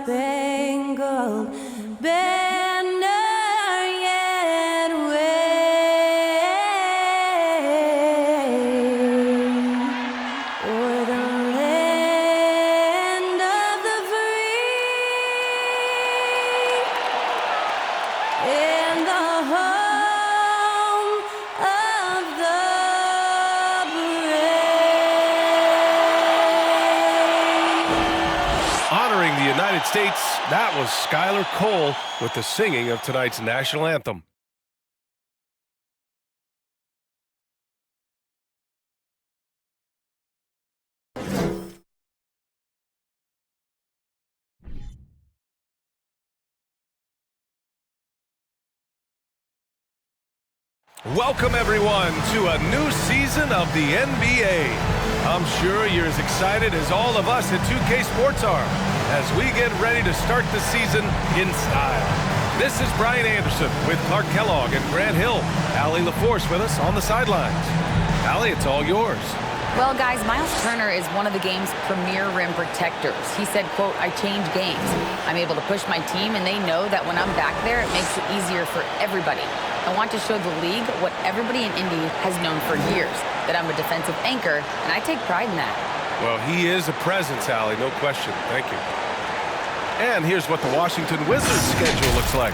star-spangled banner yet wave o'er the land of the free and the home of the brave. Honoring the United States, that was Skylar Cole with the singing of tonight's national anthem. Welcome, everyone, to a new season of the NBA. I'm sure you're as excited as all of us at 2K Sports are as we get ready to start the season in style. This is Brian Anderson with Clark Kellogg and Grant Hill. Allie LaForce with us on the sidelines. Allie, it's all yours. Well, guys, Miles Turner is one of the game's premier rim protectors. He said, quote, "I change games. I'm able to push my team, and they know that when I'm back there, it makes it easier for everybody. I want to show the league what everybody in Indy has known for years, that I'm a defensive anchor, and I take pride in that." Well, he is a presence, Allie, no question. Thank you. And here's what the Washington Wizards schedule looks like.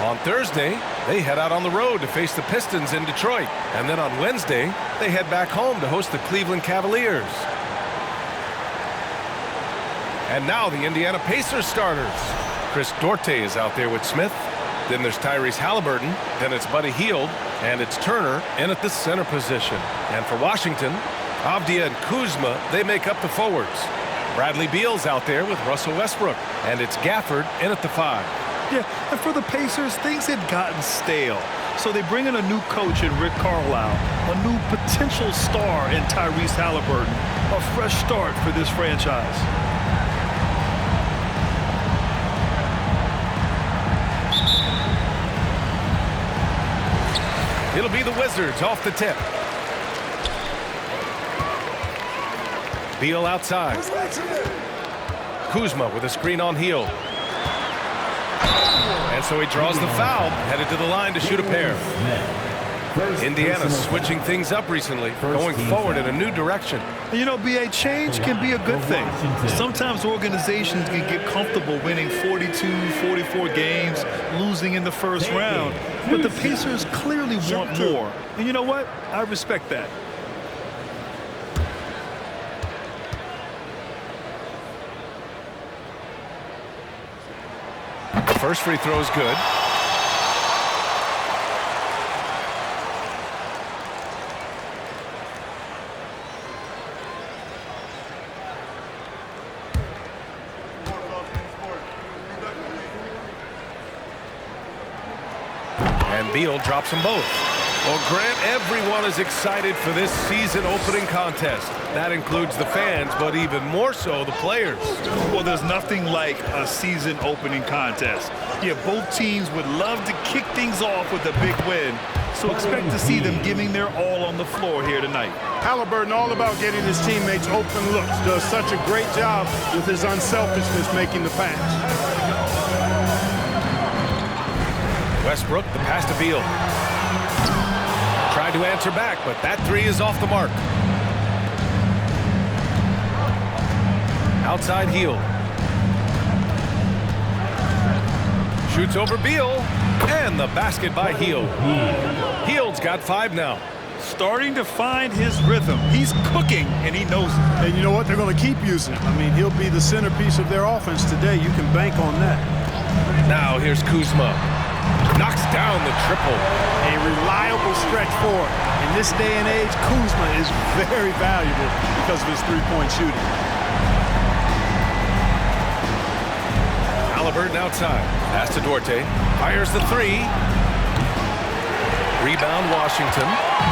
On Thursday, they head out on the road to face the Pistons in Detroit. And then on Wednesday, they head back home to host the Cleveland Cavaliers. And now the Indiana Pacers starters. Chris Duarte is out there with Smith. Then there's Tyrese Halibrrton. Then it's Buddy Hield. And it's Turner in at the center position. And for Washington, Avdia and Kuzma, they make up the forwards. Bradley Beal's out there with Russell Westbrook. And it's Gafford in at the 5. Yeah, and for the Pacers, things had gotten stale. So they bring in a new coach in Rick Carlisle, a new potential star in Tyrese Haliburton, a fresh start for this franchise. It'll be the Wizards off the tip. Beal outside. Kuzma with a screen on Hield. And so he draws the foul, headed to the line to shoot a pair. Indiana's switching things up recently, going forward in a new direction. You know, BA, change can be a good thing. Sometimes organizations can get comfortable winning 42, 44 games, losing in the first round. But the Pacers clearly want more. And you know what? I respect that. First free throw is good. And Beal drops them both. Well, Grant, everyone is excited for this season opening contest. That includes the fans, but even more so the players. Well, there's nothing like a season opening contest. Yeah, both teams would love to kick things off with a big win, so expect to see them giving their all on the floor here tonight. Haliburrton, all about getting his teammates open looks, does such a great job with his unselfishness making the pass. Westbrook, the pass to Beal. Tried to answer back, but that three is off the mark. Outside Hield. Shoots over Beal, and the basket by Hield. Hield's got 5 now. Starting to find his rhythm. He's cooking, and he knows it. And you know what? They're going to keep using him. I mean, he'll be the centerpiece of their offense today. You can bank on that. Now here's Kuzma. Knocks down the triple. A reliable stretch forward. In this day and age, Kuzma is very valuable because of his three-point shooting. Haliburrton outside. Pass to Duarte. Fires the 3. Rebound Washington.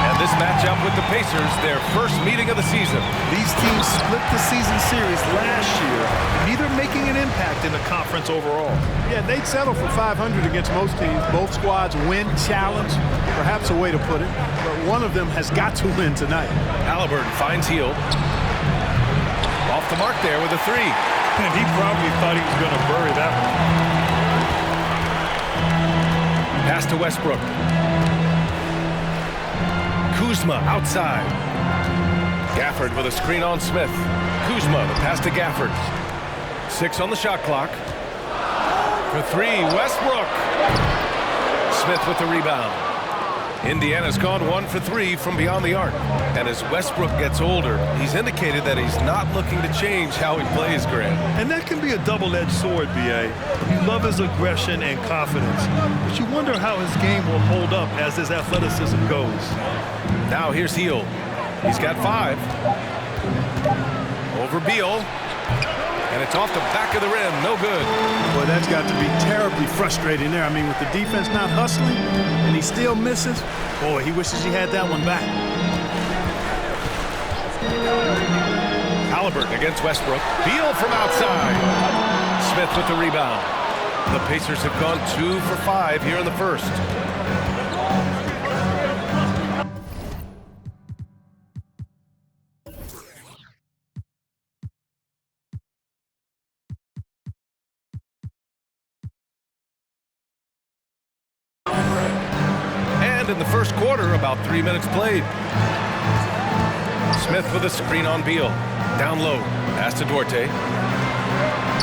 And this matchup with the Pacers, their first meeting of the season. These teams split the season series last year, neither making an impact in the conference overall. Yeah, they'd settle for 500 against most teams. Both squads win, challenge, perhaps a way to put it. But one of them has got to win tonight. Haliburrton finds Hield. Off the mark there with a 3. And he probably thought he was going to bury that one. Pass to Westbrook. Kuzma outside. Gafford with a screen on Smith. Kuzma, the pass to Gafford. 6 on the shot clock. For 3, Westbrook. Smith with the rebound. Indiana's gone 1 for 3 from beyond the arc. And as Westbrook gets older, he's indicated that he's not looking to change how he plays, Grant. And that can be a double-edged sword, B.A. You love his aggression and confidence, but you wonder how his game will hold up as his athleticism goes. Now here's Hield. He's got 5. Over Beal. And it's off the back of the rim. No good. Boy, that's got to be terribly frustrating there. I mean, with the defense not hustling and he still misses, boy, he wishes he had that one back. Halibrrton against Westbrook. Beal from outside. Smith with the rebound. The Pacers have gone 2 for 5 here in the first. In the first quarter, about 3 minutes played. Smith with a screen on Beal. Down low. Pass to Duarte.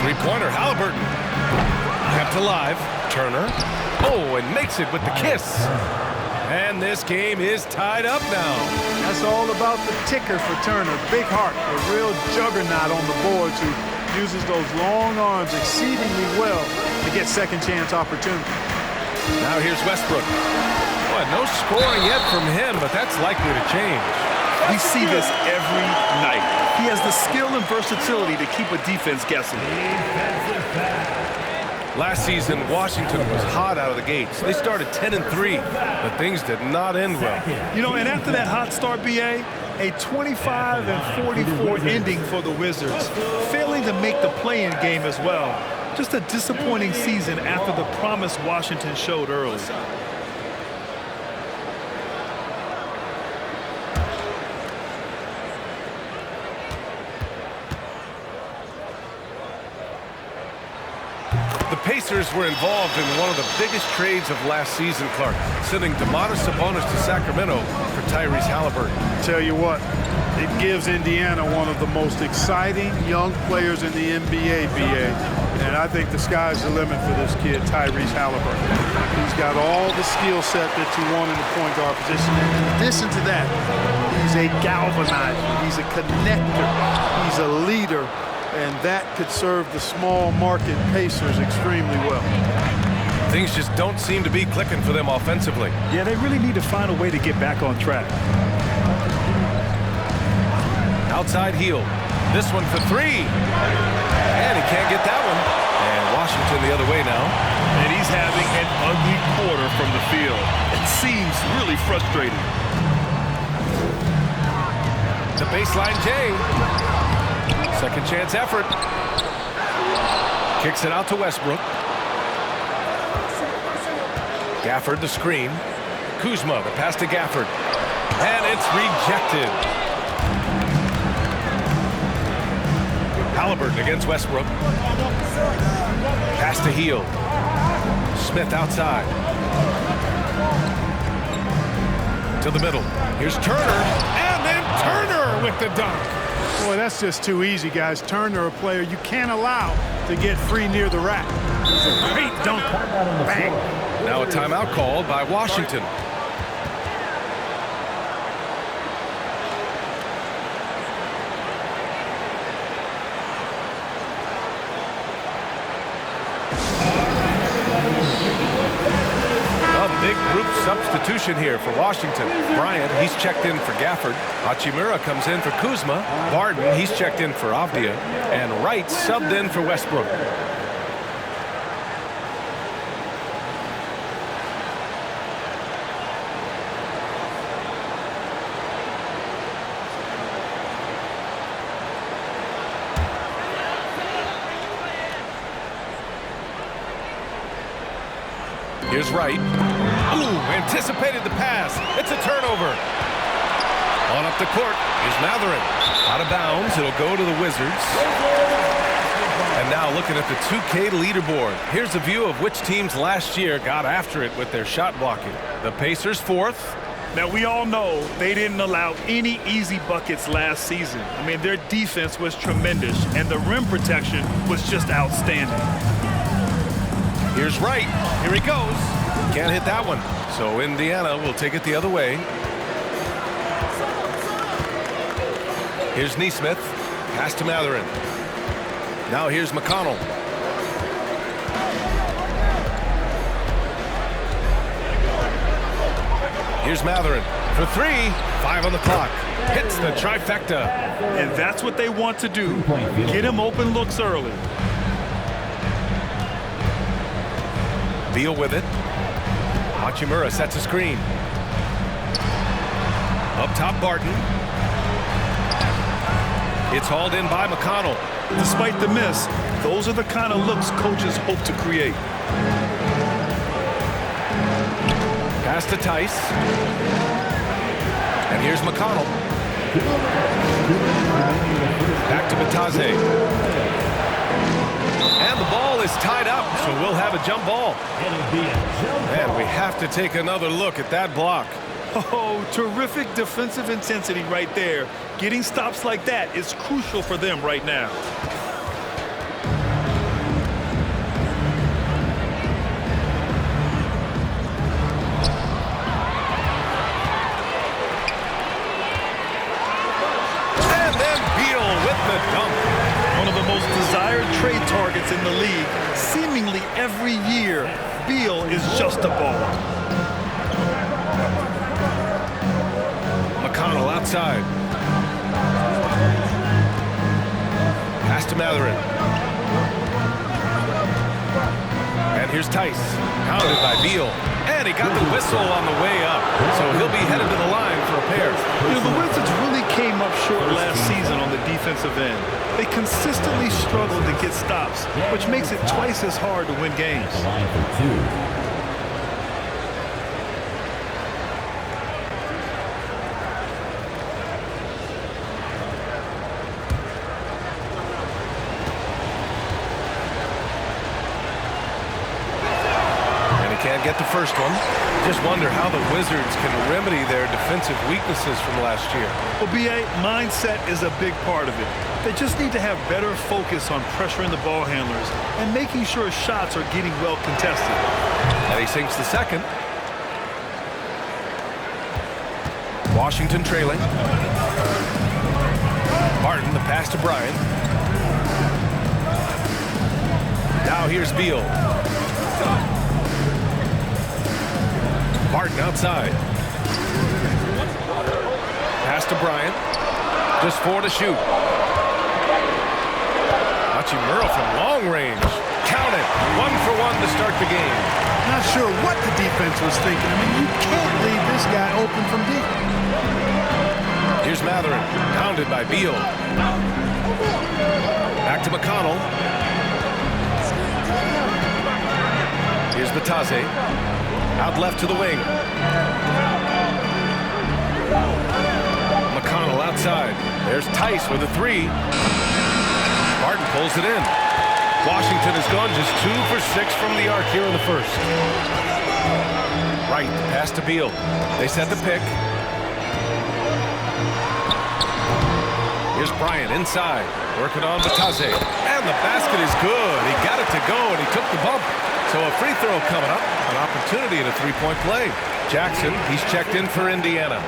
Three-pointer, Halibrrton. Kept alive. Turner. Oh, and makes it with the kiss. And this game is tied up now. That's all about the ticker for Turner. Big heart, a real juggernaut on the boards who uses those long arms exceedingly well to get second chance opportunity. Now here's Westbrook. Boy, no scoring yet from him, but that's likely to change. We see this every night. He has the skill and versatility to keep a defense guessing. Last season, Washington was hot out of the gates. They started 10-3, but things did not end well. You know, and after that hot start, B.A., a 25-44 ending for the Wizards, failing to make the play-in game as well. Just a disappointing season after the promise Washington showed early. The Pacers were involved in one of the biggest trades of last season, Clark, sending Domantas Sabonis to Sacramento for Tyrese Haliburton. Tell you what, it gives Indiana one of the most exciting young players in the NBA, BA. And I think the sky's the limit for this kid, Tyrese Haliburton. He's got all the skill set that you want in the point guard position. And in addition to that, he's a galvanizer. He's a connector. He's a leader. And that could serve the small market Pacers extremely well. Things just don't seem to be clicking for them offensively. Yeah, they really need to find a way to get back on track. Outside Hield. This one for 3. And he can't get that one. And Washington the other way now. And he's having an ugly quarter from the field. It seems really frustrating. The baseline J. Second chance effort. Kicks it out to Westbrook. Gafford the screen. Kuzma the pass to Gafford. And it's rejected. Haliburrton against Westbrook. Pass to Hield. Smith outside. To the middle. Here's Turner. And then Turner with the dunk. Boy, that's just too easy, guys. Turner, a player you can't allow to get free near the rack. It's a great dunk. Bang. Now a timeout called by Washington. Big group substitution here for Washington. Bryant, he's checked in for Gafford. Hachimura comes in for Kuzma. Barden, he's checked in for Avdia. And Wright subbed in for Westbrook. Here's Wright. Ooh, anticipated the pass. It's a turnover. On up the court is Matherin. Out of bounds. It'll go to the Wizards. And now looking at the 2K leaderboard. Here's a view of which teams last year got after it with their shot blocking. The Pacers 4th. Now, we all know they didn't allow any easy buckets last season. I mean, their defense was tremendous, and the rim protection was just outstanding. Here's Wright. Here he goes. Can't hit that one. So Indiana will take it the other way. Here's Neesmith. Pass to Matherin. Now here's McConnell. Here's Matherin for 3. 5 on the clock. Hits the trifecta. And that's what they want to do. Get him open looks early. Beal with it. Hachimura sets a screen. Up top, Barton. It's hauled in by McConnell. Despite the miss, those are the kind of looks coaches hope to create. Pass to Tice. And here's McConnell. Back to Batase. And the ball is tied up, so we'll have a jump ball. And we have to take another look at that block. Oh, terrific defensive intensity right there. Getting stops like that is crucial for them right now. And then Beal with the dunk. One of the most desired trade targets in the league. Seemingly every year, Beal is just a baller. McConnell outside. Pass to Matherin. And here's Tice. Pounded by Beal. And he got the whistle on the way up. So he'll be headed to the line for a pair. You know, the Wizards really came up short last season on the defensive end. They consistently struggled to get stops, which makes it twice as hard to win games. Line for 2. Can't get the first one. Just wonder how the Wizards can remedy their defensive weaknesses from last year. Well, BA, mindset is a big part of it. They just need to have better focus on pressuring the ball handlers and making sure shots are getting well contested. And he sinks the second. Washington trailing. Barton, the pass to Bryant. Now here's Beal. Barton outside. Pass to Bryant. Just 4 to shoot. Hachimura from long range. Count it. 1 for 1 to start the game. Not sure what the defense was thinking. I mean, you can't leave this guy open from deep. Here's Matherin. Pounded by Beal. Back to McConnell. Here's Batase. Out left to the wing. McConnell outside. There's Tice with a 3. Barton pulls it in. Washington has gone just 2 for 6 from the arc here in the first. Right, pass to Beal. They set the pick. Here's Bryant inside. Working on Batase. And the basket is good. He got it to go, and he took the bump. So a free throw coming up. An opportunity at a three-point play. Jackson, he's checked in for Indiana.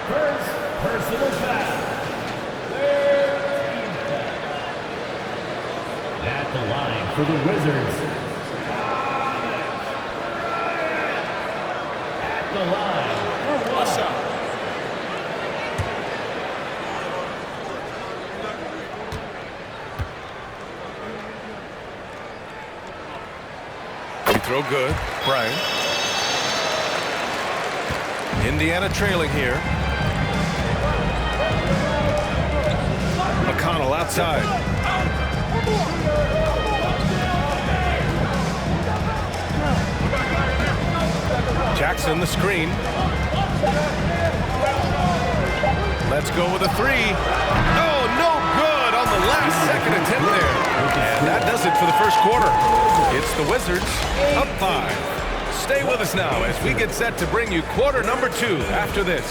First personal foul. At the line for the Wizards. At the line for Russell. Throw good. Bryant. Indiana trailing here. McConnell outside. Jackson the screen. Let's go with a three. Oh, no good on the last second attempt there. And that does it for the first quarter. It's the Wizards up 5. Stay with us now as we get set to bring you quarter number 2 after this.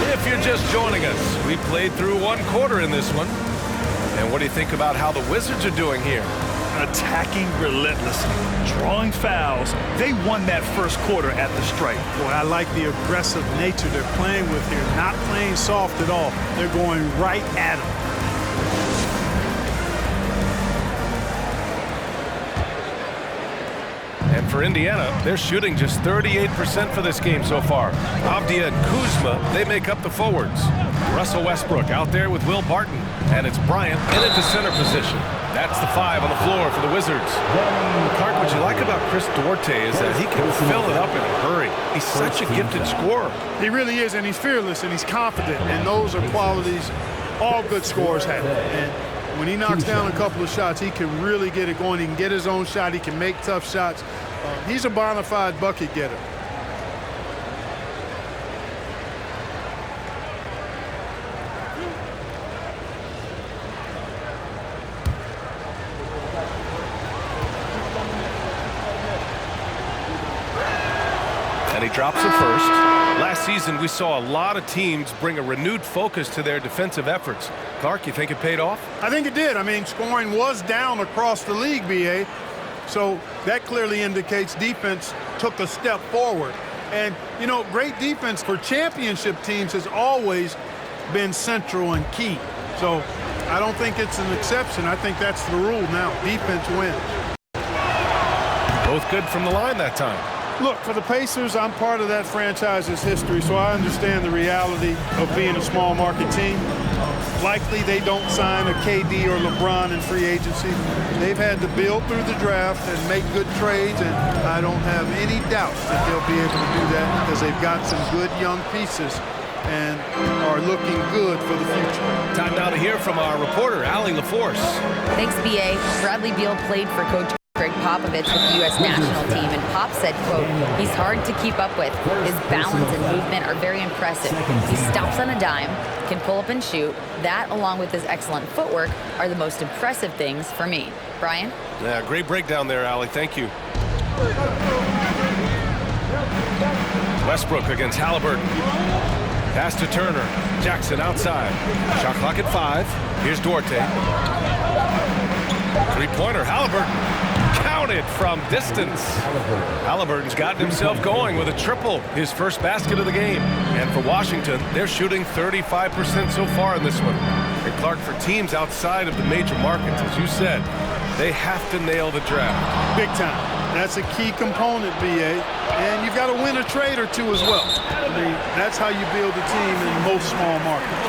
If you're just joining us, we played through one quarter in this one. And what do you think about how the Wizards are doing here? Attacking relentlessly, drawing fouls. They won that first quarter at the stripe. Boy, I like the aggressive nature they're playing with here. Not playing soft at all. They're going right at them. And for Indiana, they're shooting just 38% for this game so far. Avdia and Kuzma, they make up the forwards. Russel Westbrook out there with Will Barton. And it's Bryant in at the center position. That's the 5 on the floor for the Wizards. Clark, what you like about Chris Duarte is that he can fill it up in a hurry. He's such a gifted scorer. He really is, and he's fearless, and he's confident. And those are qualities all good scorers have. And when he knocks down a couple of shots, he can really get it going. He can get his own shot. He can make tough shots. He's a bona fide bucket getter. And he drops it first. Last season, we saw a lot of teams bring a renewed focus to their defensive efforts. Clark, you think it paid off? I think it did. I mean, scoring was down across the league, B.A. So that clearly indicates defense took a step forward. And, you know, great defense for championship teams has always been central and key. So I don't think it's an exception. I think that's the rule now. Defense wins. Both good from the line that time. Look, for the Pacers, I'm part of that franchise's history, so I understand the reality of being a small market team. Likely they don't sign a KD or LeBron in free agency. They've had to build through the draft and make good trades, and I don't have any doubt that they'll be able to do that because they've got some good young pieces and are looking good for the future. Time now to hear from our reporter, Allie LaForce. Thanks, B.A. Bradley Beal played for Coach Greg Popovich with the U.S. national team, and Pop said, quote, he's hard to keep up with. His balance and movement are very impressive. He stops on a dime, can pull up and shoot. That, along with his excellent footwork, are the most impressive things for me. Brian? Yeah, great breakdown there, Allie. Thank you. Westbrook against Halibrrton. Pass to Turner. Jackson outside. Shot clock at 5. Here's Duarte. Three-pointer, Halibrrton. Counted from distance. Haliburton's gotten himself going with a triple, his first basket of the game. And for Washington, they're shooting 35% so far in this one. And Clark, for teams outside of the major markets, as you said, they have to nail the draft. Big time. That's a key component, B.A. And you've got to win a trade or two as well. I mean, that's how you build a team in most small markets.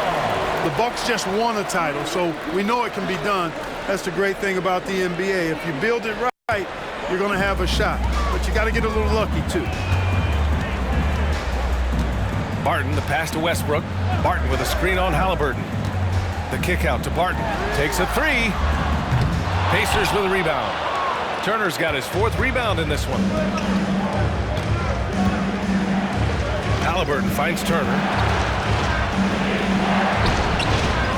The Bucks just won a title, so we know it can be done. That's the great thing about the NBA. If you build it right, you're going to have a shot. But you got to get a little lucky, too. Barton, the pass to Westbrook. Barton with a screen on Haliburton. The kick out to Barton. Takes a 3. Pacers with a rebound. Turner's got his 4th rebound in this one. Haliburton finds Turner.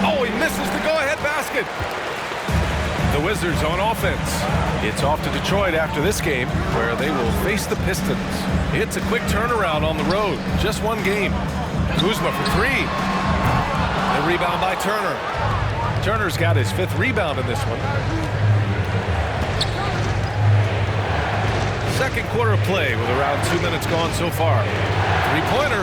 Oh, he misses the go-ahead basket. The Wizards on offense. It's off to Detroit after this game, where they will face the Pistons. It's a quick turnaround on the road. Just one game. Kuzma for 3. The rebound by Turner. Turner's got his 5th rebound in this one. Second quarter of play with around 2 minutes gone so far. Three-pointer.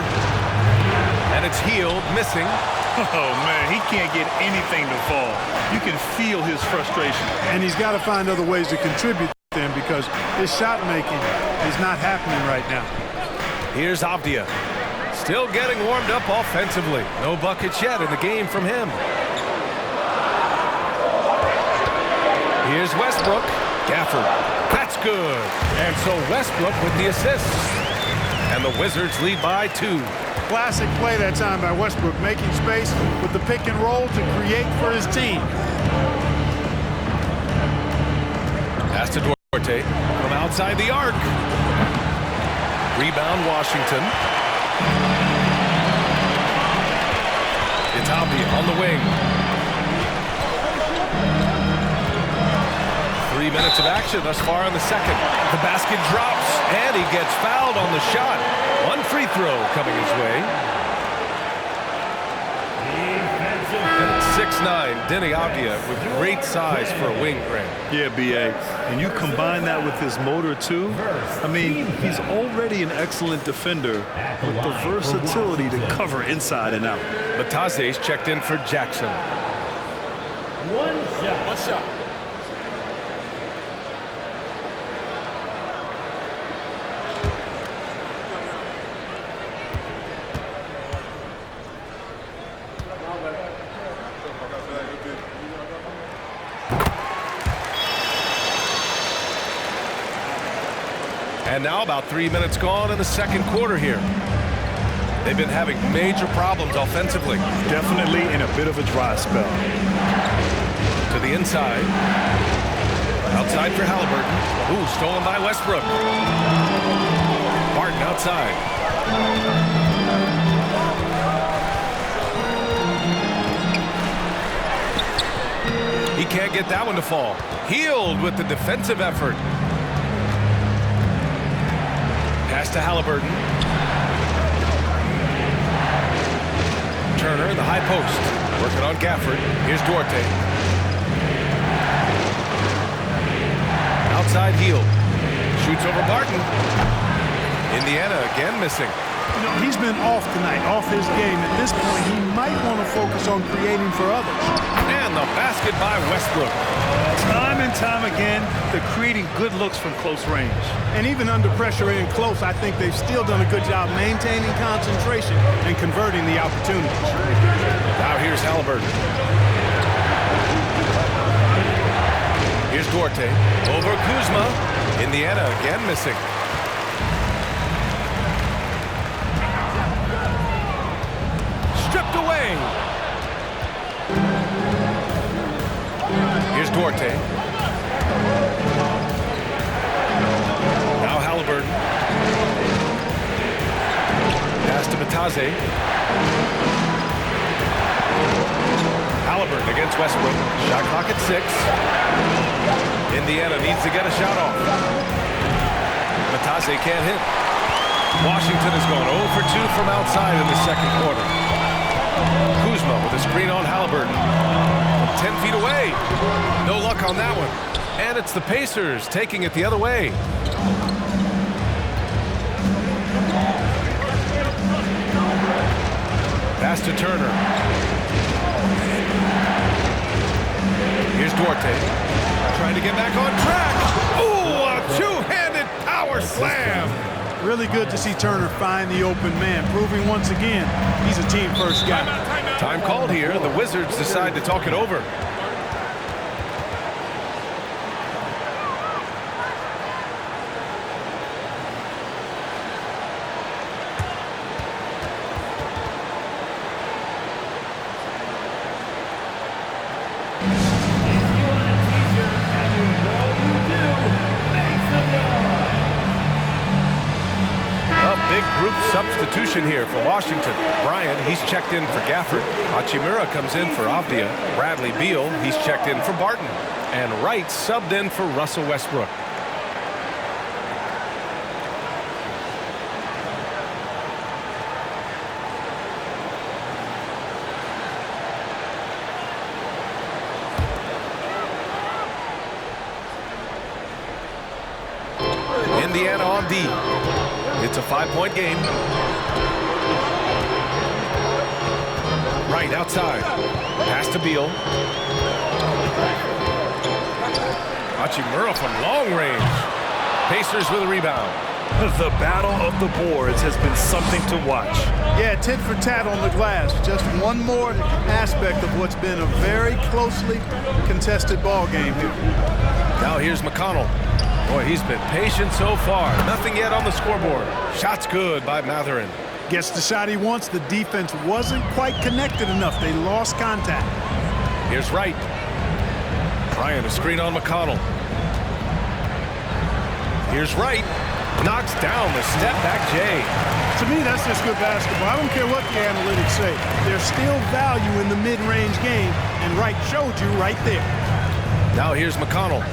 And it's Hield missing. Oh, man, he can't get anything to fall. You can feel his frustration. And he's got to find other ways to contribute to him because his shot making is not happening right now. Here's Avdia. Still getting warmed up offensively. No buckets yet in the game from him. Here's Westbrook. Gafford. That's good. And so Westbrook with the assist. And the Wizards lead by 2. Classic play that time by Westbrook, making space with the pick and roll to create for his team. Pass to Duarte from outside the arc. Rebound, Washington. It's Avdia on the wing. 3 minutes of action thus far in the second. The basket drops, and he gets fouled on the shot. One free throw coming his way. And it's 6'9", Denny Avdia with great size for a wing, Grant. Yeah, B.A. And you combine that with his motor, too. I mean, he's already an excellent defender with the versatility to cover inside and out. Batase's checked in for Jackson. One shot. And now about 3 minutes gone in the second quarter here. They've been having major problems offensively. Definitely in a bit of a dry spell. To the inside. Outside for Halibrrton. Ooh, stolen by Westbrook. Barton outside. He can't get that one to fall. Healed with the defensive effort. Pass to Halibrrton. Turner, the high post. Working on Gafford. Here's Duarte. Outside Hield. Shoots over Barton. Indiana again missing. You know, he's been off tonight, off his game. At this point, he might want to focus on creating for others. And the basket by Westbrook. Time and time again, they're creating good looks from close range. And even under pressure in close, I think they've still done a good job maintaining concentration and converting the opportunities. Now here's Halibrrton. Here's Duarte. Over Kuzma. Indiana again missing. Stripped away. Here's Duarte. Now Halibrrton. Pass to Batase. Halibrrton against Westbrook. Shot clock at 6. Indiana needs to get a shot off. Batase can't hit. Washington has gone 0 for 2 from outside in the second quarter. Kuzma with a screen on Halibrrton. 10 feet away. No luck on that one. And it's the Pacers taking it the other way. Pass to Turner. Here's Duarte. Trying to get back on track. Ooh, a two-handed power slam. Really good to see Turner find the open man, proving once again he's a team-first guy. Time called here. The Wizards decide to talk it over. Substitution here for Washington. Bryant, he's checked in for Gafford. Hachimura comes in for Avdia. Bradley Beal, he's checked in for Barton. And Wright subbed in for Russel Westbrook. Indiana on D. It's a 5-point game. Right outside. Pass to Beal. Hachimura from long range. Pacers with a rebound. The battle of the boards has been something to watch. Yeah, tit for tat on the glass. Just one more aspect of what's been a very closely contested ball game here. Now here's McConnell. Boy, he's been patient so far. Nothing yet on the scoreboard. Shots good by Matherin. Gets the shot he wants. The defense wasn't quite connected enough. They lost contact. Here's Wright. Trying to screen on McConnell. Here's Wright. Knocks down the step-back J. To me, that's just good basketball. I don't care what the analytics say. There's still value in the mid-range game, and Wright showed you right there. Now here's McConnell.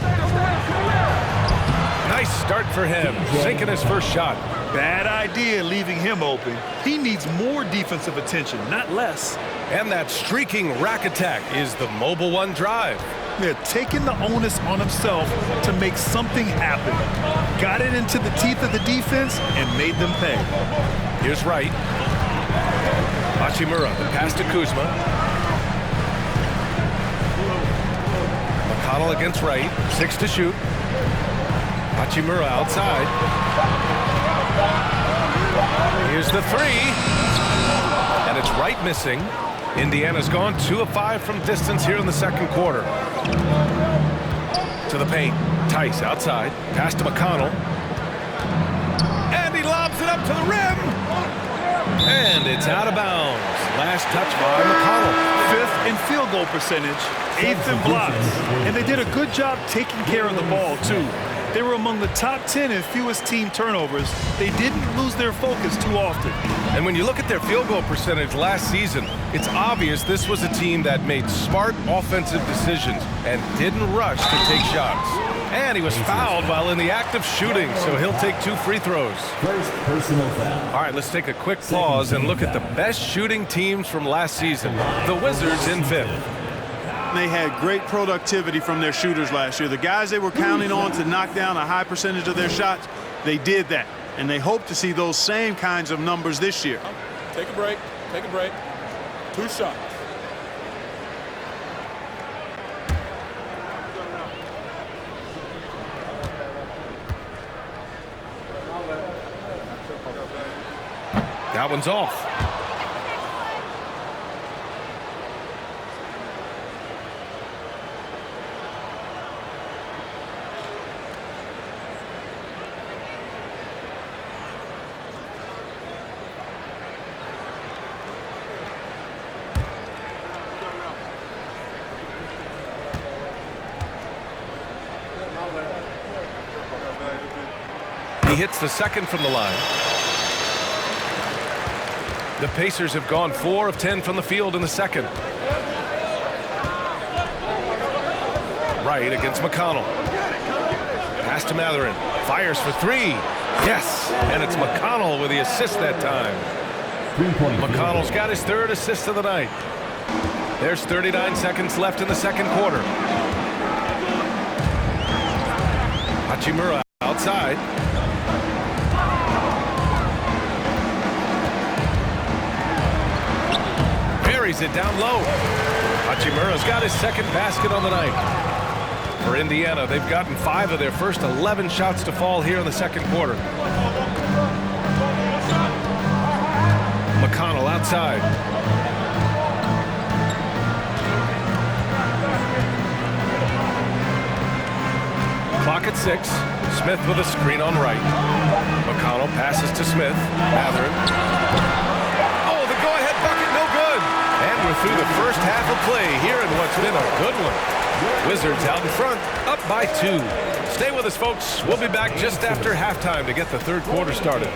Nice start for him, sinking his first shot. Bad idea leaving him open. He needs more defensive attention, not less. And that streaking rack attack is the Mobile One drive. They're taking the onus on himself to make something happen. Got it into the teeth of the defense and made them pay. Here's Wright. Hachimura, the pass to Kuzma. McConnell against Wright, 6 to shoot. Hachimura outside. Here's the 3. And it's Wright missing. Indiana's gone 2 of 5 from distance here in the second quarter. To the paint. Tice outside. Pass to McConnell. And he lobs it up to the rim. And it's out of bounds. Last touch by McConnell. 5th in field goal percentage, 8th in blocks. And they did a good job taking care of the ball, too. They were among the top 10 in fewest team turnovers. They didn't lose their focus too often. And when you look at their field goal percentage last season, it's obvious this was a team that made smart offensive decisions and didn't rush to take shots. And he was fouled while in the act of shooting, so he'll take 2 free throws. First personal foul. All right, let's take a quick pause and look at the best shooting teams from last season. The Wizards in 5th. They had great productivity from their shooters last year. The guys they were counting on to knock down a high percentage of their shots, they did that. And they hope to see those same kinds of numbers this year. Take a break. Take a break. 2 shots. That one's off. He hits the second from the line. The Pacers have gone 4 of 10 from the field in the second. Wright against McConnell. Pass to Mathurin. Fires for 3. Yes, and it's McConnell with the assist that time. McConnell's got his 3rd assist of the night. There's 39 seconds left in the second quarter. Hachimura outside. Buries it down low. Hachimura's got his 2nd basket on the night. For Indiana, they've gotten 5 of their first 11 shots to fall here in the second quarter. McConnell outside. Clock at 6. Smith with a screen on Wright. McConnell passes to Smith. Mathurin. Oh, the go-ahead bucket, no good. And we're through the first half of play here in what's been a good one. Wizards out in front, up by 2. Stay with us, folks. We'll be back just after halftime to get the third quarter started.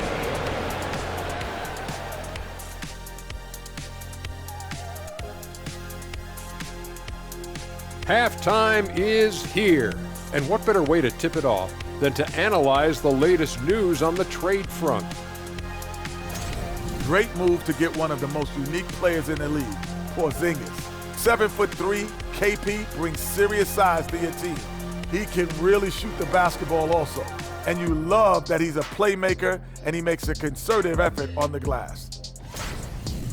Halftime is here. And what better way to tip it off than to analyze the latest news on the trade front? Great move to get one of the most unique players in the league, Porzingis. 7'3", KP brings serious size to your team. He can really shoot the basketball also. And you love that he's a playmaker and he makes a concerted effort on the glass.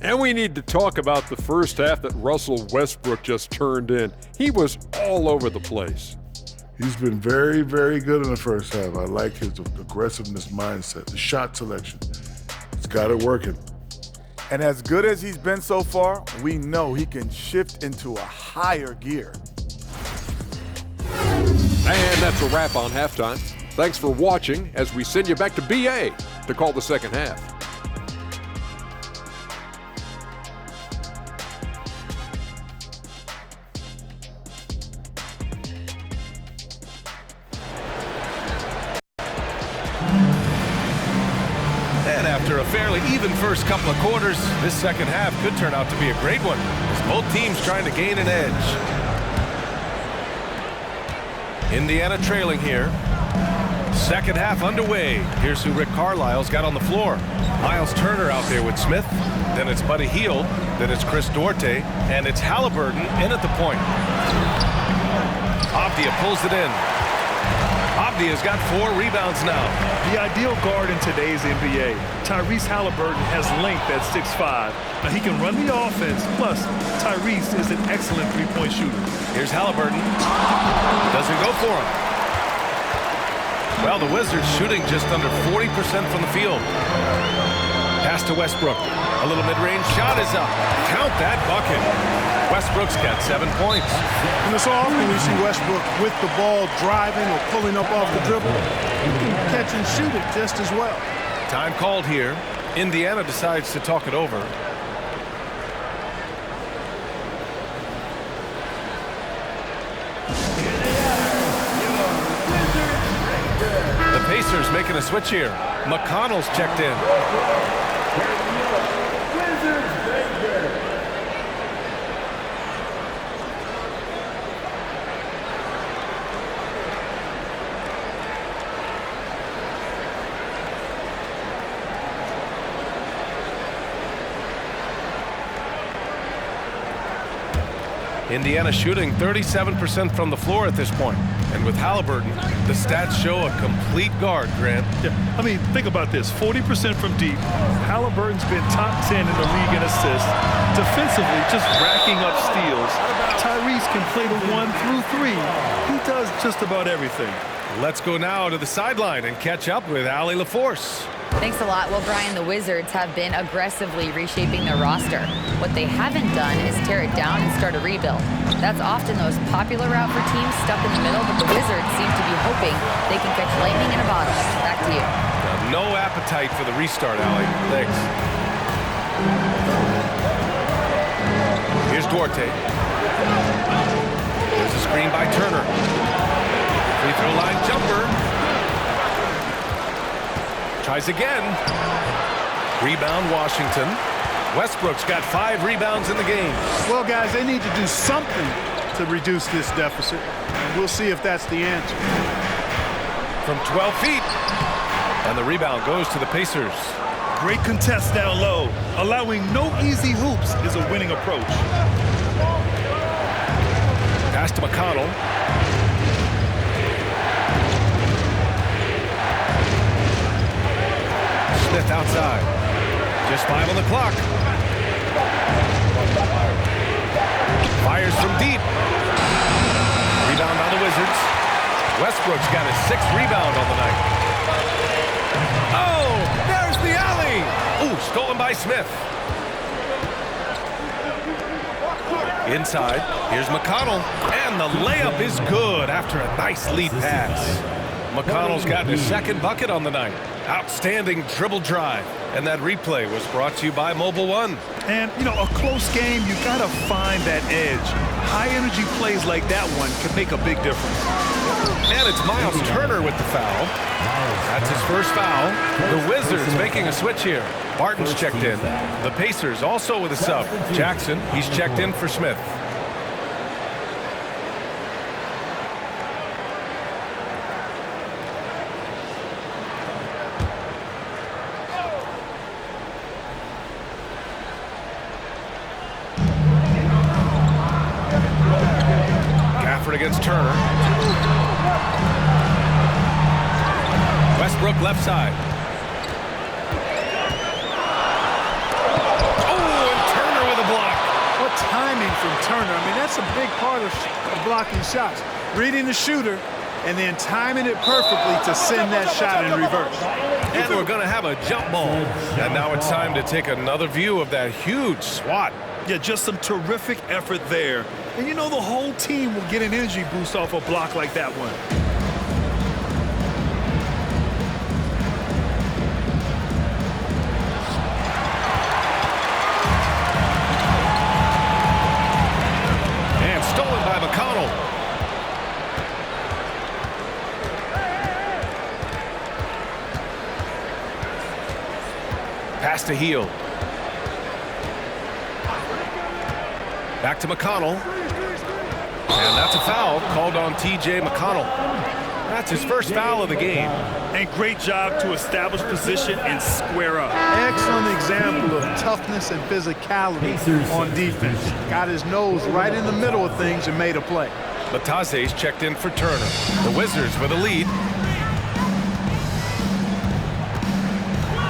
And we need to talk about the first half that Russel Westbrook just turned in. He was all over the place. He's been very, very good in the first half. I like his aggressiveness mindset, the shot selection. He's got it working. And as good as he's been so far, we know he can shift into a higher gear. And that's a wrap on halftime. Thanks for watching as we send you back to BA to call the second half. After a fairly even first couple of quarters, this second half could turn out to be a great one, as both teams trying to gain an edge. Indiana trailing here. Second half underway. Here's who Rick Carlisle's got on the floor. Miles Turner out there with Smith. Then it's Buddy Hield. Then it's Chris Duarte. And it's Halibrrton in at the point. Avdia pulls it in. Avdia's got 4 rebounds now. The ideal guard in today's NBA. Tyrese Halibrrton has length at 6'5". Now he can run the offense, plus Tyrese is an excellent three-point shooter. Here's Halibrrton. Doesn't go for him. Well, the Wizards shooting just under 40% from the field. Pass to Westbrook. A little mid-range shot is up. Count that bucket. Westbrook's got 7 points. And so often we see Westbrook with the ball driving or pulling up off the dribble. He can catch and shoot it just as well. Time called here. Indiana decides to talk it over. The Pacers making a switch here. McConnell's checked in. Indiana shooting 37% from the floor at this point. And with Halibrrton, the stats show a complete guard, Grant. Yeah, I mean, think about this. 40% from deep. Haliburton's been top 10 in the league in assists. Defensively, just racking up steals. Tyrese can play the 1 through 3. He does just about everything. Let's go now to the sideline and catch up with Allie LaForce. Thanks a lot. Well, Brian, the Wizards have been aggressively reshaping their roster. What they haven't done is tear it down and start a rebuild. That's often the most popular route for teams stuck in the middle, but the Wizards seem to be hoping they can catch lightning in a bottle. Back to you. No appetite for the restart, Allie. Thanks. Here's Duarte. There's a screen by Turner. Free throw line jumper. Tries again. Rebound, Washington. Westbrook's got 5 rebounds in the game. Well, guys, they need to do something to reduce this deficit. And we'll see if that's the answer. From 12 feet. And the rebound goes to the Pacers. Great contest down low. Allowing no easy hoops is a winning approach. Pass to McConnell. Smith outside. Just 5 on the clock. Fires from deep. Rebound by the Wizards. Westbrook's got his 6th rebound on the night. Oh, there's the alley. Ooh, stolen by Smith. Inside, here's McConnell. And the layup is good after a nice lead pass. McConnell's gotten his 2nd bucket on the night. Outstanding dribble drive. And that replay was brought to you by Mobile One. And, you know, a close game, you got to find that edge. High-energy plays like that one can make a big difference. And it's Miles Turner with the foul. That's his first foul. The Wizards making a switch here. Barton's checked in. The Pacers also with a sub. Jackson, he's checked in for Smith. Against Turner. Westbrook left side. Oh, and Turner with a block. What timing from Turner. I mean, that's a big part of blocking shots. Reading the shooter and then timing it perfectly to send that shot in reverse. And we're going to have a jump ball. And now it's time to take another view of that huge swat. Yeah, just some terrific effort there. And you know the whole team will get an energy boost off a block like that one. And stolen by McConnell. Pass to Hield. Back to McConnell. And that's a foul called on T.J. McConnell. That's his first foul of the game. And great job to establish position and square up. Excellent example of toughness and physicality on defense. Got his nose right in the middle of things and made a play. Lataze's checked in for Turner. The Wizards with a lead.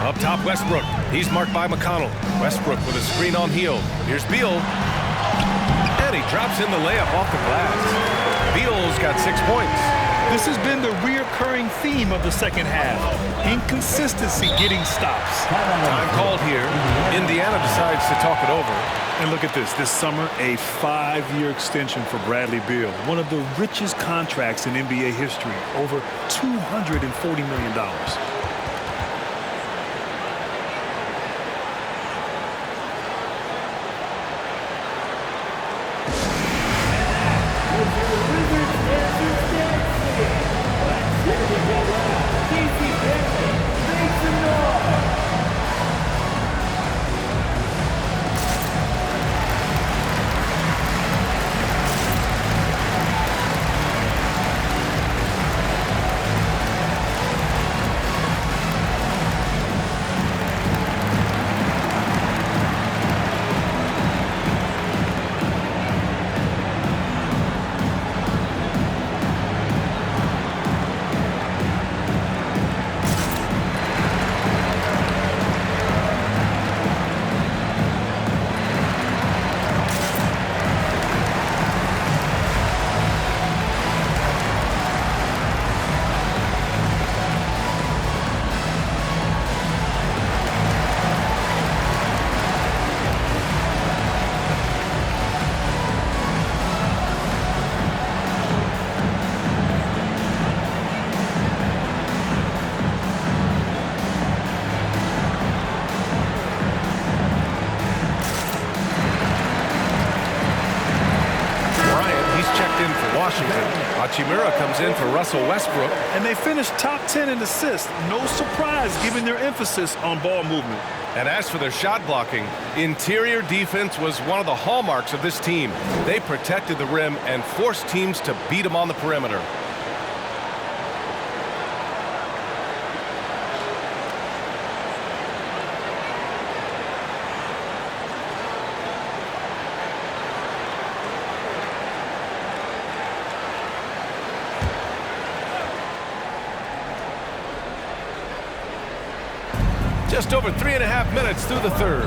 Up top, Westbrook. He's marked by McConnell. Westbrook with a screen on Hield. Here's Beal. And he drops in the layup off the glass. Beal's got 6 points. This has been the reoccurring theme of the second half. Inconsistency getting stops. Time called here. Indiana decides to talk it over. And look at this summer, a 5-year extension for Bradley Beal. One of the richest contracts in NBA history, over $240 million. Halibrrton comes in for Russel Westbrook. And they finished top 10 in assists. No surprise given their emphasis on ball movement. And as for their shot blocking, interior defense was one of the hallmarks of this team. They protected the rim and forced teams to beat them on the perimeter. Just over 3.5 minutes through the third.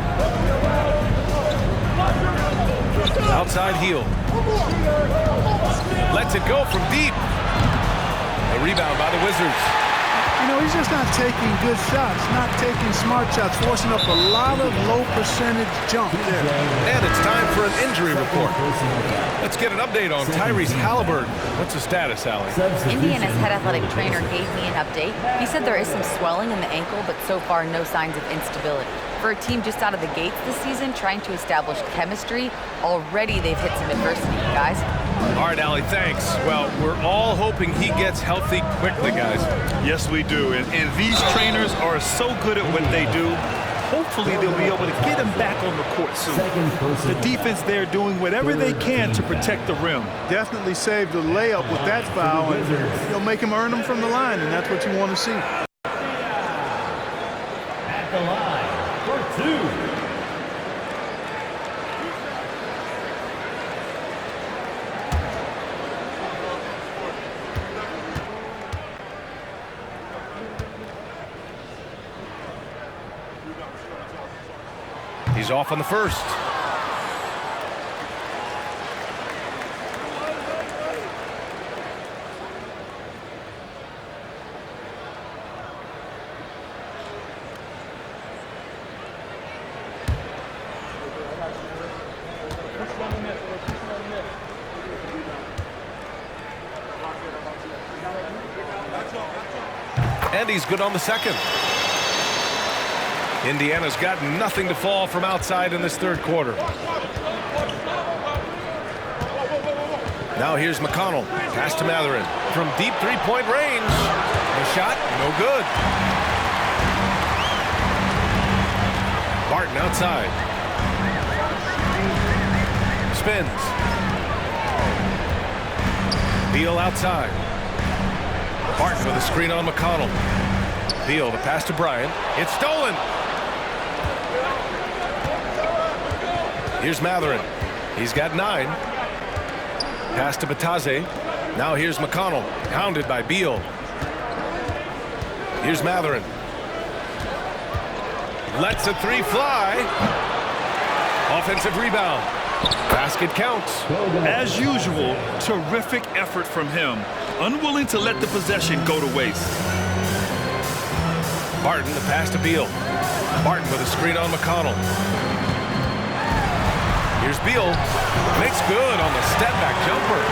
Outside Hield. Lets it go from deep. A rebound by the Wizards. You know, he's just not taking good shots, not taking smart shots, forcing up a lot of low percentage jump there. And it's time for an injury report. Let's get an update on Tyrese Halibrrton. What's the status, Allie? Indiana's head athletic trainer gave me an update. He said there is some swelling in the ankle, but so far no signs of instability. For a team just out of the gates this season, trying to establish chemistry, already they've hit some adversity, guys. All right, Allie, thanks. Well, we're all hoping he gets healthy quickly, guys. Yes, we do. And these trainers are so good at what they do. Hopefully they'll be able to get him back on the court soon. The defense there doing whatever they can to protect the rim. Definitely saved the layup with that foul, and they'll make him earn them from the line, and that's what you want to see. At the line for two. He's off on the first. And he's good on the second. Indiana's got nothing to fall from outside in this third quarter. Now here's McConnell. Pass to Mathurin. From deep three-point range. The shot, no good. Barton outside. Spins. Beal outside. Barton with a screen on McConnell. Beal, the pass to Bryant. It's stolen. Here's Matherin. He's got 9. Pass to Batase. Now here's McConnell, hounded by Beal. Here's Matherin. Lets a 3 fly. Offensive rebound. Basket counts. As usual, terrific effort from him. Unwilling to let the possession go to waste. Barton, the pass to Beal. Barton with a screen on McConnell. Here's Beal. Makes good on the step-back jumper.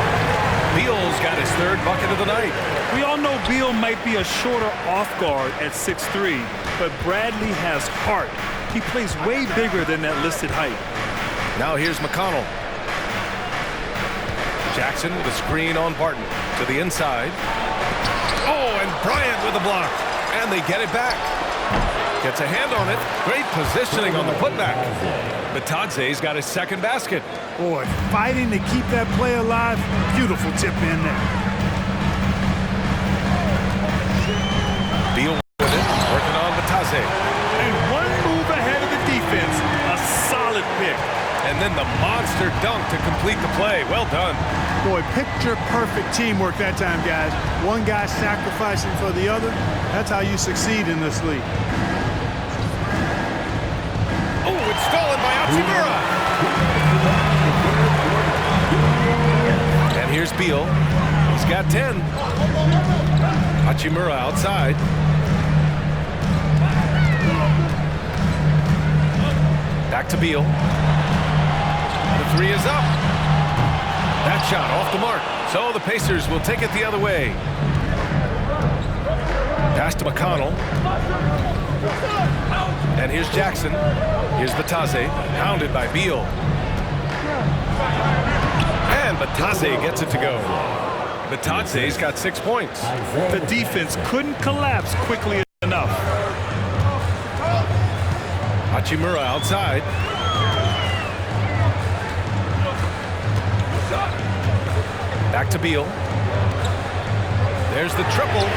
Beal's got his 3rd bucket of the night. We all know Beal might be a shorter off guard at 6'3", but Bradley has heart. He plays way bigger than that listed height. Now here's McConnell. Jackson with a screen on Barton to the inside. Oh, and Bryant with the block. And they get it back. Gets a hand on it. Great positioning on the putback. Batase's got his 2nd basket. Boy, fighting to keep that play alive. Beautiful tip in there. Beal with it, working on Batase. And one move ahead of the defense. A solid pick. And then the monster dunk to complete the play. Well done. Boy, picture-perfect teamwork that time, guys. One guy sacrificing for the other. That's how you succeed in this league. Oh, it's stolen by Hachimura. And here's Beal. He's got 10. Hachimura outside. Back to Beal. The 3 is up. That shot off the mark. So the Pacers will take it the other way. Pass to McConnell. And here's Jackson. Here's Batase, hounded by Beal. And Batase gets it to go. Batase's got 6 points. The defense couldn't collapse quickly enough. Hachimura outside. Back to Beal. There's the triple.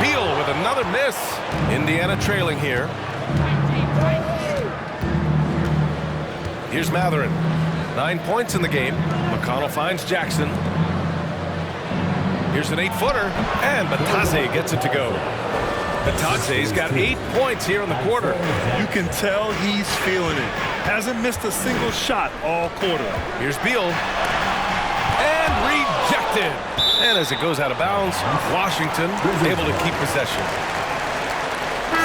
Beal with another miss. Indiana trailing here. Here's Matherin. 9 points in the game. McConnell finds Jackson. Here's an 8-footer. And Batase gets it to go. Batase's got 8 points here in the quarter. You can tell he's feeling it. Hasn't missed a single shot all quarter. Here's Beal. And rejected. And as it goes out of bounds, Washington able to keep possession.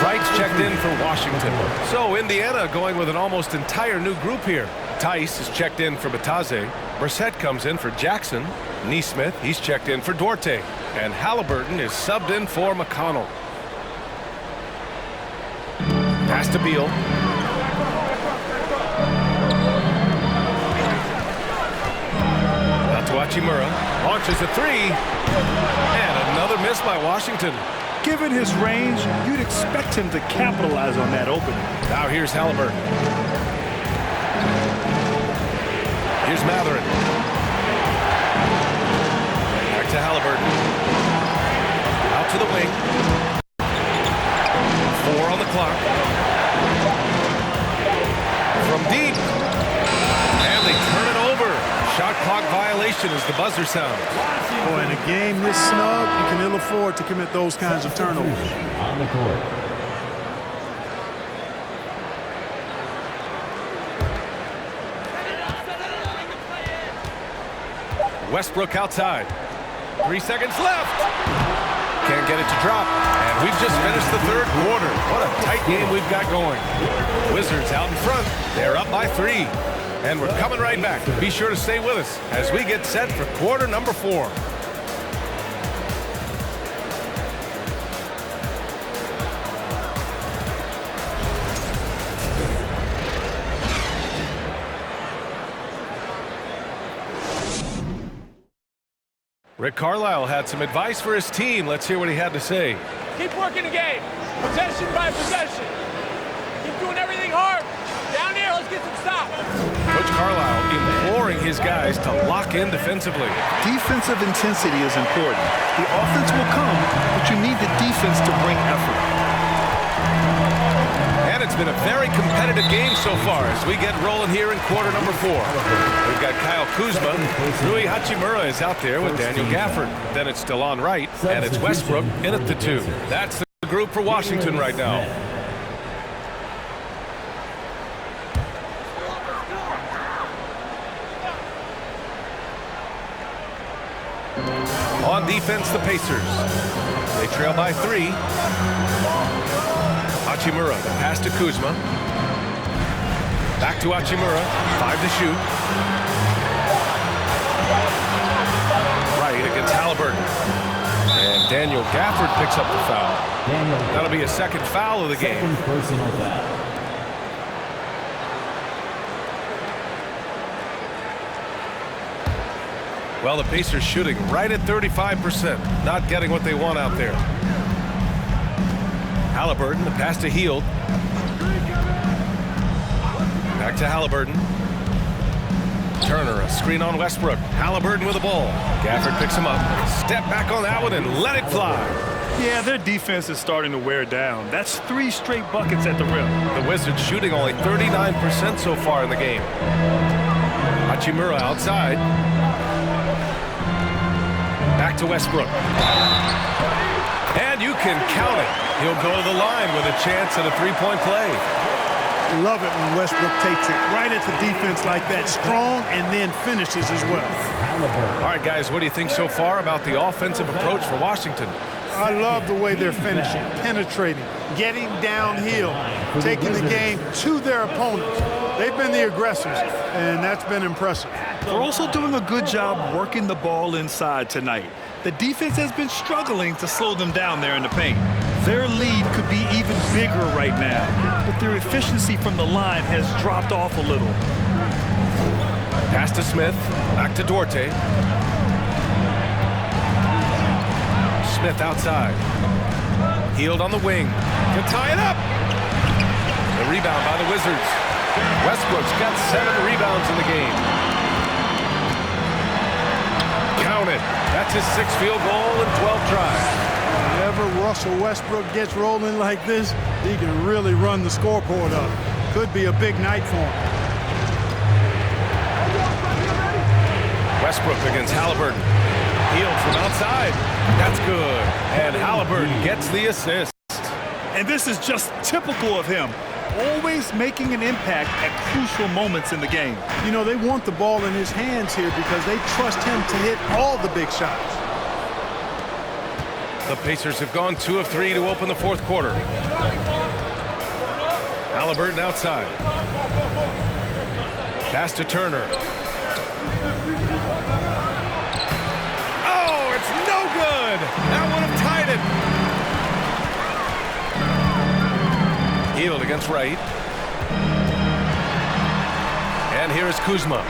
Wright's checked in for Washington. So Indiana going with an almost entire new group here. Tice is checked in for Batase. Brissett comes in for Jackson. Neesmith, he's checked in for Duarte. And Halibrrton is subbed in for McConnell. Pass to Beal. Out to Hachimura. Launches a 3. And another miss by Washington. Given his range, you'd expect him to capitalize on that opening. Now here's Halibrrton. Here's Matherin. Back to Halibrrton. Out to the wing. 4 on the clock. From deep. And they turn it over. Shot clock violation as the buzzer sounds. Boy, in a game this snug, you can ill afford to commit those kinds of turnovers. On the court. Westbrook outside. 3 seconds left. Can't get it to drop. And we've just finished the 3rd quarter. What a tight game we've got going. Wizards out in front. They're up by 3. And we're coming right back. Be sure to stay with us as we get set for quarter number 4. Rick Carlisle had some advice for his team. Let's hear what he had to say. Keep working the game. Possession by possession. Keep doing everything hard. Down there, let's get some stops. Coach Carlisle imploring his guys to lock in defensively. Defensive intensity is important. The offense will come, but you need the defense to bring effort. And it's been a very competitive game so far as we get rolling here in quarter number 4. We've got Kyle Kuzma. Rui Hachimura is out there with Daniel Gafford. Then it's DeLon Wright, and it's Westbrook in at the 2. That's the group for Washington right now. On defense, the Pacers. They trail by 3. Hachimura, the pass to Kuzma. Back to Hachimura, 5 to shoot. Right against Halibrrton. And Daniel Gafford picks up the foul. That'll be a second foul of the game. Second personal foul. Well, the Pacers shooting right at 35%. Not getting what they want out there. Halibrrton, the pass to Hield. Back to Halibrrton. Turner, a screen on Westbrook. Halibrrton with the ball. Gafford picks him up. Step back on that one and let it fly. Yeah, their defense is starting to wear down. That's 3 straight buckets at the rim. The Wizards shooting only 39% so far in the game. Hachimura outside. Back to Westbrook. And you can count it. He'll go to the line with a chance at a 3-point play. Love it when Westbrook takes it right at the defense like that, strong, and then finishes as well. All right, guys, what do you think so far about the offensive approach for Washington? I love the way they're finishing, penetrating, getting downhill, taking the game to their opponents. They've been the aggressors, and that's been impressive. They're also doing a good job working the ball inside tonight. The defense has been struggling to slow them down there in the paint. Their lead could be even bigger right now, but their efficiency from the line has dropped off a little. Pass to Smith, back to Duarte. Smith outside. Hield on the wing to tie it up. The rebound by the Wizards. Westbrook's got 7 rebounds in the game. Count it. That's his 6th field goal in 12 tries. Whenever Russell Westbrook gets rolling like this, he can really run the scoreboard up. Could be a big night for him. Westbrook against Halibrrton. Hield from outside. That's good. And Halibrrton gets the assist. And this is just typical of him. Always making an impact at crucial moments in the game. You know, they want the ball in his hands here because they trust him to hit all the big shots. The Pacers have gone 2 of 3 to open the 4th quarter. Halibrrton outside. Pass to Turner. Oh, it's no good. That would have tied it. Hield against Wright. And here is Kuzma.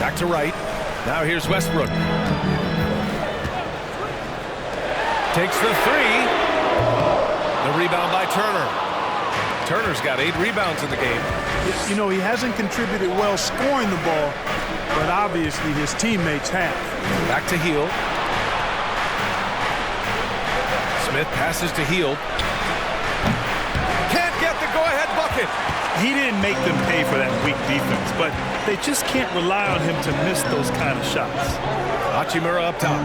Back to Wright. Now here's Westbrook. Takes the 3. The rebound by Turner. Turner's got 8 rebounds in the game. You know, he hasn't contributed well scoring the ball, but obviously his teammates have. Back to Hield. Smith passes to Hield. Can't get the go-ahead bucket. He didn't make them pay for that weak defense, but they just can't rely on him to miss those kind of shots. Hachimura up top.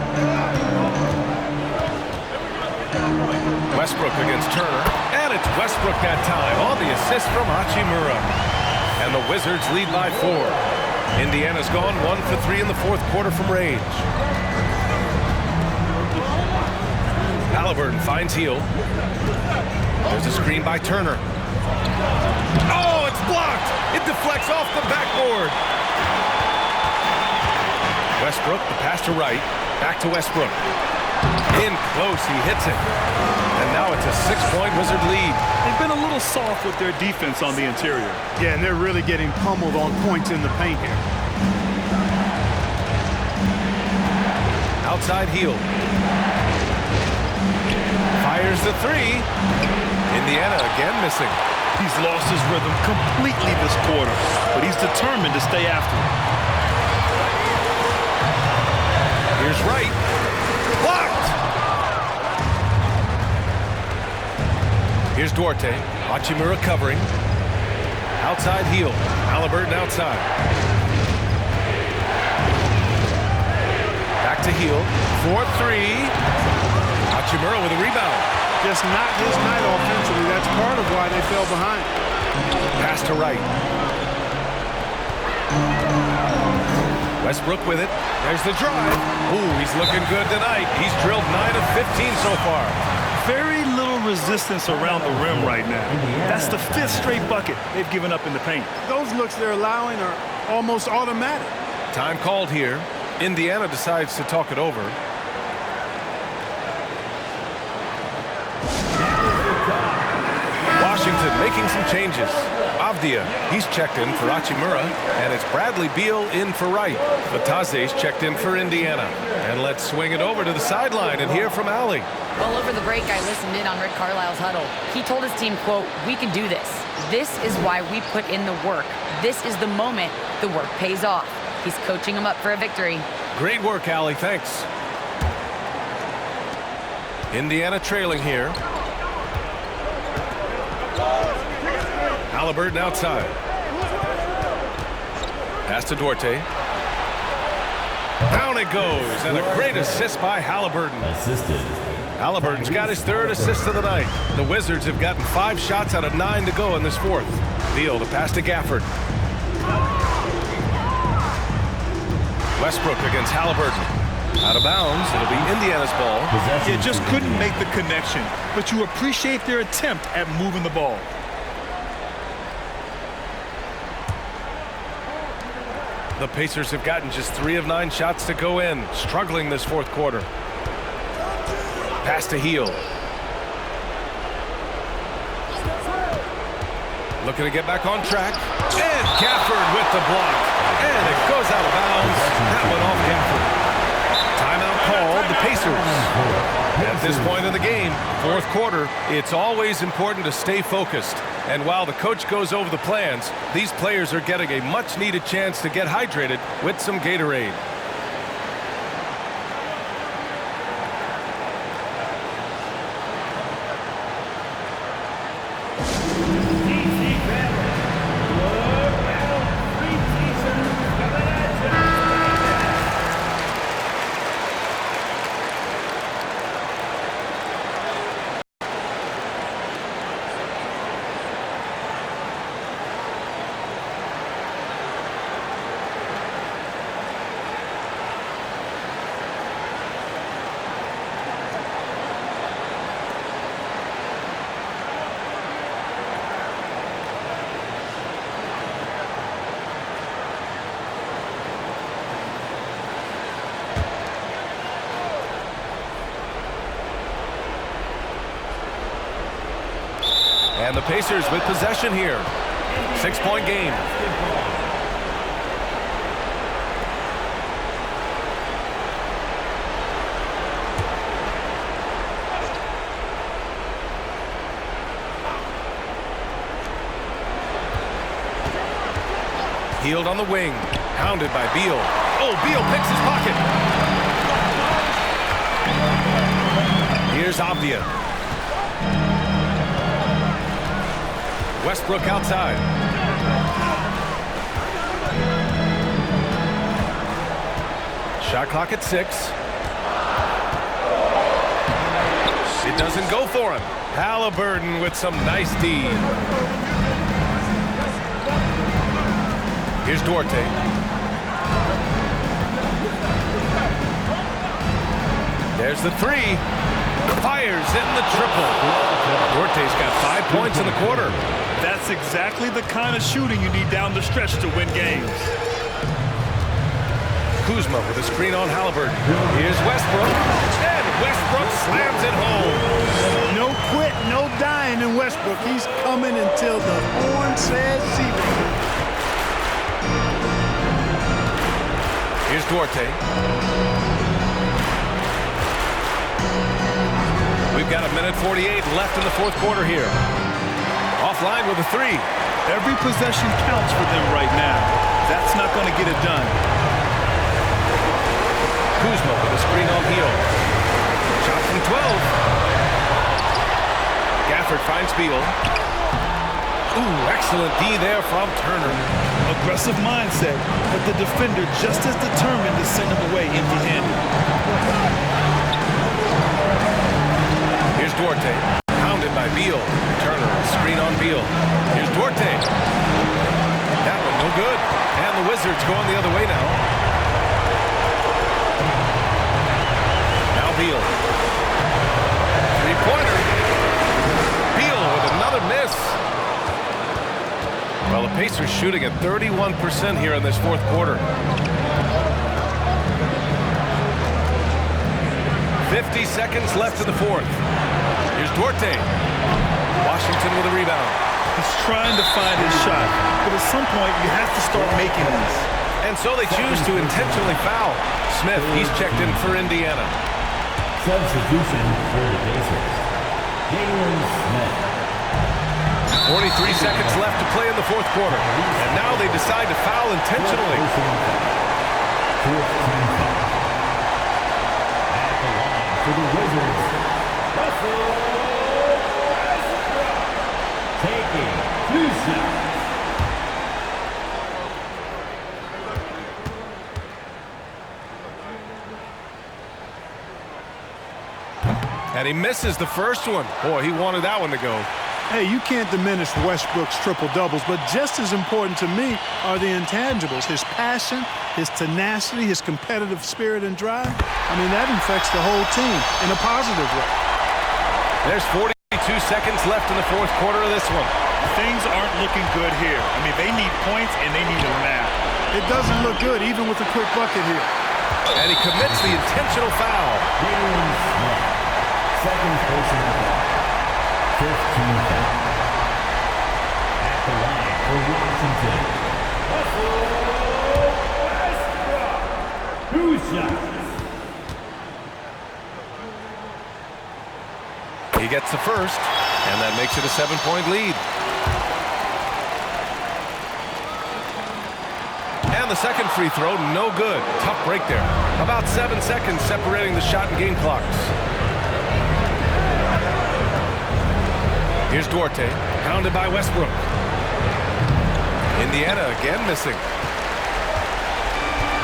Westbrook against Turner. And it's Westbrook that time on the assist from Hachimura. And the Wizards lead by 4. Indiana's gone 1 for 3 in the 4th quarter from range. Halibrrton finds Hield. There's a screen by Turner. Oh, it's blocked! It deflects off the backboard. Westbrook, the pass to Wright. Back to Westbrook. In close, he hits it. And now it's a 6-point Wizard lead. They've been a little soft with their defense on the interior. Yeah, and they're really getting pummeled on points in the paint here. Outside Hield. Fires the 3. Indiana again missing. He's lost his rhythm completely this quarter, but he's determined to stay after it. Here's Wright. Blocked! Here's Duarte. Hachimura covering. Outside heel. Halibrrton outside. Back to heel. 4-3. Hachimura with a rebound. Just not his night offensively. That's part of why they fell behind. Pass to Wright. Westbrook with it. There's the drive. Ooh, he's looking good tonight. He's drilled 9 of 15 so far. Very little resistance around the rim right now. That's the 5th straight bucket they've given up in the paint. Those looks they're allowing are almost automatic. Time called here. Indiana decides to talk it over. Washington making some changes. Avdia, he's checked in for Hachimura, and it's Bradley Beal in for Wright. Vatase's checked in for Indiana. And let's swing it over to the sideline and hear from Ali. Well, over the break, I listened in on Rick Carlisle's huddle. He told his team, quote, "We can do this. This is why we put in the work. This is the moment the work pays off." He's coaching them up for a victory. Great work, Ali. Thanks. Indiana trailing here. Halibrrton outside. Pass to Duarte. Down it goes, and a great assist by Halibrrton. Assisted. Haliburton's got his 3rd assist of the night. The Wizards have gotten 5 shots out of 9 to go in this 4th. Beal to pass to Gafford. Westbrook against Halibrrton. Out of bounds. It'll be Indiana's ball. You just couldn't make the connection, but you appreciate their attempt at moving the ball. The Pacers have gotten just 3 of 9 shots to go in, struggling this 4th quarter. Pass to Heel. Looking to get back on track. And Gafford with the block. And it goes out of bounds. That one off Gafford. Timeout called the Pacers. At this point in the game, 4th quarter, it's always important to stay focused. And while the coach goes over the plans, these players are getting a much-needed chance to get hydrated with some Gatorade. And the Pacers with possession here. 6-point game. Healed on the wing. Hounded by Beal. Oh, Beal picks his pocket. Here's Avdia. Westbrook outside. Shot clock at 6. It doesn't go for him. Halibrrton with some nice D. Here's Duarte. There's the 3. Fires in the triple. Duarte's got 5 points in the quarter. That's exactly the kind of shooting you need down the stretch to win games. Kuzma with a screen on Halibrrton. Here's Westbrook. And Westbrook slams it home. No quit, no dying in Westbrook. He's coming until the horn says zero. Here's Duarte. We've got 1:48 left in the 4th quarter here. Offline with a three. Every possession counts for them right now. That's not going to get it done. Kuzma with a screen on Hield. Shot from 12. Gafford finds Beal. Ooh, excellent D there from Turner. Aggressive mindset, but the defender just as determined to send him away empty-handed. Here's Duarte, pounded by Beal. Turner, screen on Beal. Here's Duarte. That one no good. And the Wizards going the other way now. Now Beal. Three-pointer. Beal with another miss. Well, the Pacers shooting at 31% here in this fourth quarter. 50 seconds left in the fourth. Here's Duarte. Washington with a rebound. He's trying to find his shot, but at some point you have to start making these. And so they choose to intentionally foul. Smith, he's checked in for Indiana. Substitution for the Pacers. Jalen Smith. 43 seconds left to play in the fourth quarter. And now they decide to foul intentionally. At the line for the Wizards, Russel Westbrook. Taking 2 shots. And he misses the first one. Boy, he wanted that one to go. Hey, you can't diminish Westbrook's triple-doubles, but just as important to me are the intangibles. His passion, his tenacity, his competitive spirit and drive. I mean, that infects the whole team in a positive way. There's 42 seconds left in the fourth quarter of this one. Things aren't looking good here. I mean, they need points and they need them now. It doesn't look good, even with a quick bucket here. And he commits the intentional foul. Jalen Smith. Second personal foul. 15 foul. At the line for Washington, Russel Westbrook. 2 shots. He gets the first, and that makes it a 7-point lead. And the second free throw, no good. Tough break there. About 7 seconds separating the shot and game clocks. Here's Duarte, pounded by Westbrook. Indiana again missing.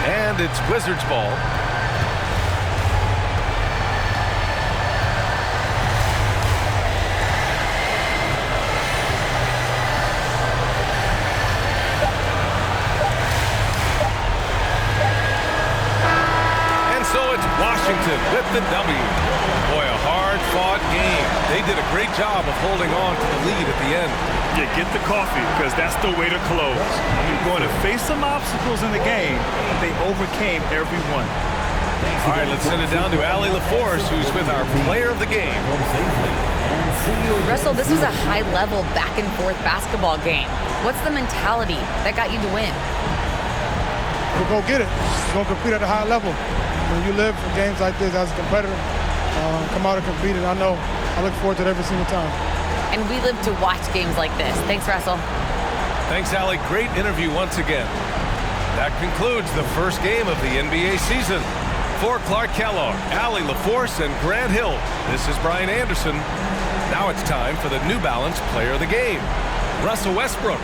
And it's Wizards ball. And so it's Washington with the W. Boy, a hard-fought game. They did a great job of holding on to the lead at the end. Yeah, get the coffee, because that's the way to close. You're going to face some obstacles in the game, but they overcame every one. All right, let's send it down to Allie LaForce, who's with our player of the game. Russell, this was a high-level back-and-forth basketball game. What's the mentality that got you to win? We'll go get it. We're going to compete at a high level. When you live for games like this as a competitor, come out and compete, and I look forward to it every single time. And we live to watch games like this. Thanks, Russell. Thanks, Allie. Great interview once again. That concludes the first game of the NBA season. For Clark Kellogg, Allie LaForce, and Grant Hill, this is Brian Anderson. Now it's time for the New Balance Player of the Game, Russell Westbrook.